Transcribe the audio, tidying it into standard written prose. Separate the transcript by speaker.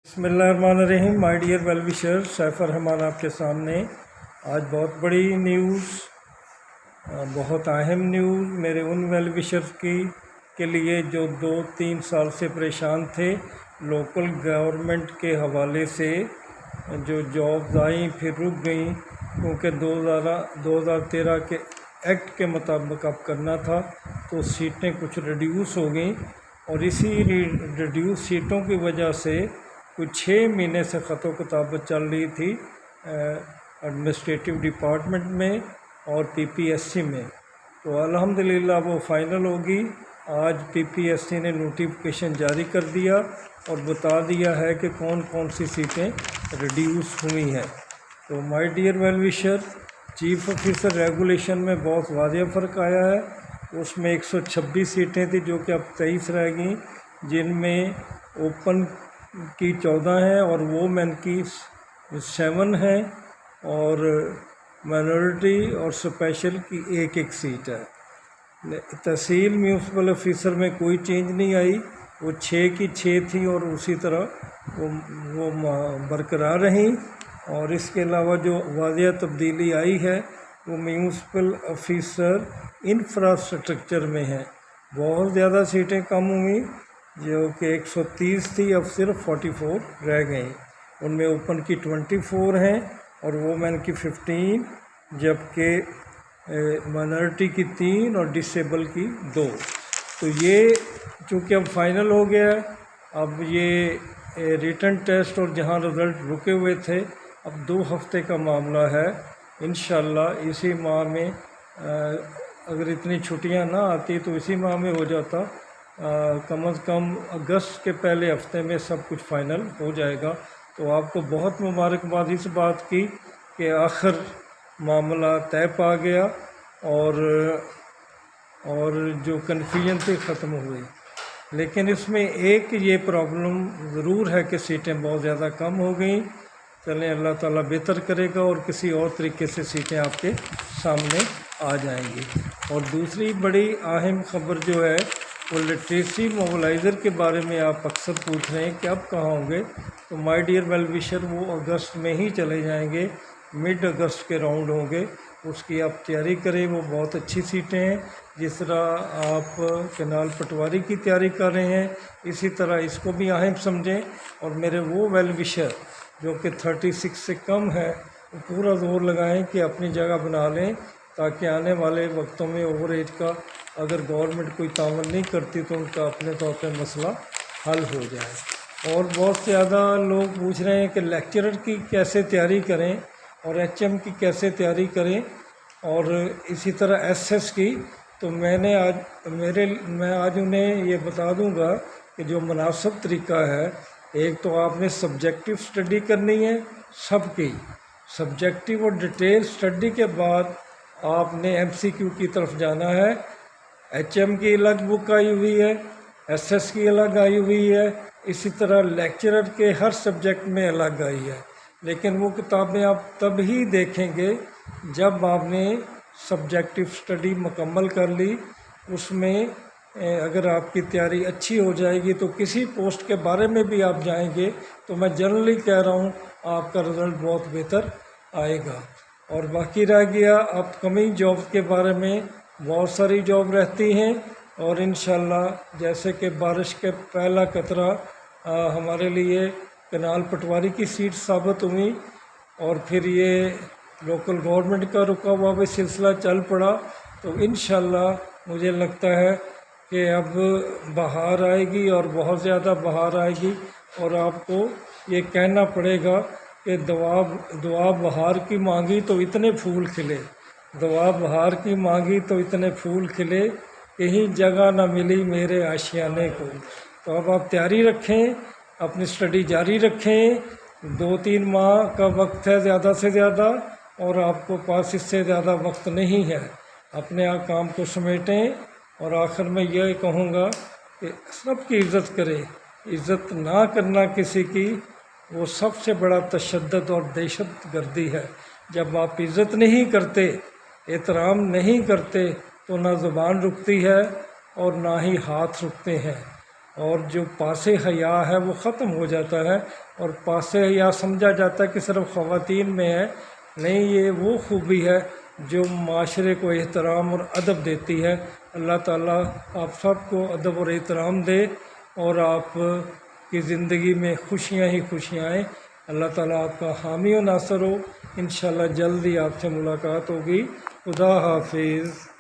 Speaker 1: बिस्मिल्लाहिर्रहमानिर्रहीम। My dear well wisher, Saif Rehman आपके सामने। आज बहुत बड़ी न्यूज़, बहुत अहम न्यूज़ मेरे उन वेल विशर्स के लिए जो 2-3 साल से परेशान थे लोकल गवर्नमेंट के हवाले से। जो जॉब्स आई फिर रुक गई क्योंकि 2013 के एक्ट के मुताबिक अब करना था, तो सीटें कुछ रिड्यूस हो गई और इसी रिड्यूस सीटों की वजह से कुछ 6 महीने से ख़त किताबत चल रही थी एडमिनिस्ट्रेटिव डिपार्टमेंट में और पीपीएससी में। तो अल्हम्दुलिल्लाह वो फ़ाइनल होगी। आज पीपीएससी ने नोटिफिकेशन जारी कर दिया और बता दिया है कि कौन कौन सी सीटें रिड्यूस हुई हैं। तो my dear well wisher, chief officer regulation में बहुत वाज़ेह फ़र्क आया है। उसमें 126 सीटें थी जो कि अब 23 रह गई, जिनमें ओपन की 14 हैं और वोमेन की 7 हैं और माइनॉरिटी और स्पेशल की एक सीट है। तहसील म्यूनसिपल ऑफिसर में कोई चेंज नहीं आई, वो 6 की 6 थी और उसी तरह वो बरकरार रहीं। और इसके अलावा जो वाज़ेह तब्दीली आई है वो म्यूनसिपल ऑफिसर इंफ्रास्ट्रक्चर में है। बहुत ज़्यादा सीटें कम हुई, जो कि 130 थी अब सिर्फ 44 रह गई। उनमें ओपन की 24 हैं और वोमेन की 15, जबकि माइनॉरिटी की 3 और डिसेबल की 2। तो ये चूँकि अब फाइनल हो गया, अब ये रिटन टेस्ट और जहाँ रिज़ल्ट रुके हुए थे, अब 2 हफ्ते का मामला है। इंशाल्लाह इसी माह में अगर इतनी छुट्टियां ना आती तो इसी माह में हो जाता। कम अज़ कम अगस्त के पहले हफ्ते में सब कुछ फ़ाइनल हो जाएगा। तो आपको बहुत मुबारकबाद इस बात की कि आखिर मामला तय पा गया और जो कन्फ्यूजन थी ख़त्म हुई। लेकिन इसमें एक ये प्रॉब्लम ज़रूर है कि सीटें बहुत ज़्यादा कम हो गई। चलें, अल्लाह ताला बेहतर करेगा और किसी और तरीके से सीटें आपके सामने आ जाएंगी। और दूसरी बड़ी अहम ख़बर जो है वो लिटरेसी मोबलाइज़र के बारे में आप अक्सर पूछ रहे हैं कि अब कहाँ होंगे। तो माय डियर वेल विशर, वो अगस्त में ही चले जाएंगे, मिड अगस्त के राउंड होंगे। उसकी आप तैयारी करें, वो बहुत अच्छी सीटें हैं। जिस तरह आप कैनाल पटवारी की तैयारी कर रहे हैं, इसी तरह इसको भी अहम समझें। और मेरे वो वेल विशर जो कि 36 से कम है, वो पूरा ज़ोर लगाएं कि अपनी जगह बना लें, ताकि आने वाले वक्तों में ओवर एज का अगर गवर्नमेंट कोई तावन नहीं करती तो उनका अपने तौर पर मसला हल हो जाए। और बहुत ज़्यादा लोग पूछ रहे हैं कि लेक्चरर की कैसे तैयारी करें और एचएम की कैसे तैयारी करें और इसी तरह एसएस की। तो मैं आज उन्हें ये बता दूंगा कि जो मुनासिब तरीका है, एक तो आपने सब्जेक्टिव स्टडी करनी है सबकी, सब्जेक्टिव और डिटेल स्टडी के बाद आपने एमसीक्यू की तरफ जाना है। एचएम की अलग बुक आई हुई है, एसएस की अलग आई हुई है, इसी तरह लेक्चरर के हर सब्जेक्ट में अलग आई है। लेकिन वो किताबें आप तब ही देखेंगे जब आपने सब्जेक्टिव स्टडी मुकम्मल कर ली। उसमें अगर आपकी तैयारी अच्छी हो जाएगी तो किसी पोस्ट के बारे में भी आप जाएंगे तो मैं जनरली कह रहा हूँ आपका रिज़ल्ट बहुत बेहतर आएगा। और बाकी रह गया अपकमिंग जॉब के बारे में, बहुत सारी जॉब रहती हैं और इंशाल्लाह जैसे कि बारिश के पहला कतरा हमारे लिए कैनाल पटवारी की सीट साबित हुई और फिर ये लोकल गवर्नमेंट का रुका हुआ भी सिलसिला चल पड़ा। तो इंशाल्लाह मुझे लगता है कि अब बहार आएगी और बहुत ज़्यादा बहार आएगी और आपको ये कहना पड़ेगा कि दुआ बहार की मांगी तो इतने फूल खिले, दुआ बहार की मांगी तो इतने फूल खिले, कहीं जगह ना मिली मेरे आशियाने को। तो अब आप तैयारी रखें, अपनी स्टडी जारी रखें। 2-3 माह का वक्त है ज़्यादा से ज़्यादा और आपको पास इससे ज़्यादा वक्त नहीं है। अपने आप काम को समेटें और आखिर में यह कहूँगा कि सबकी इज़्ज़त करें। इज़्ज़त ना करना किसी की वो सबसे बड़ा तशद्दुद और दहशतगर्दी है। जब आप इज़्ज़त नहीं करते, एहतराम नहीं करते, तो ना ज़ुबान रुकती है और ना ही हाथ रुकते हैं। اور جو پاس حیا ہے وہ ختم ہو جاتا ہے، اور پاس حیا سمجھا جاتا ہے کہ صرف خواتین میں ہے، نہیں، یہ وہ خوبی ہے جو معاشرے کو احترام اور ادب دیتی ہے۔ اللہ تعالیٰ آپ سب کو ادب اور احترام دے اور آپ کی زندگی میں خوشیاں ہی خوشیاں آئیں۔ اللہ تعالیٰ آپ کا حامی و ناصر ہو۔ انشاءاللہ جلد ہی آپ سے ملاقات ہوگی۔ خدا حافظ۔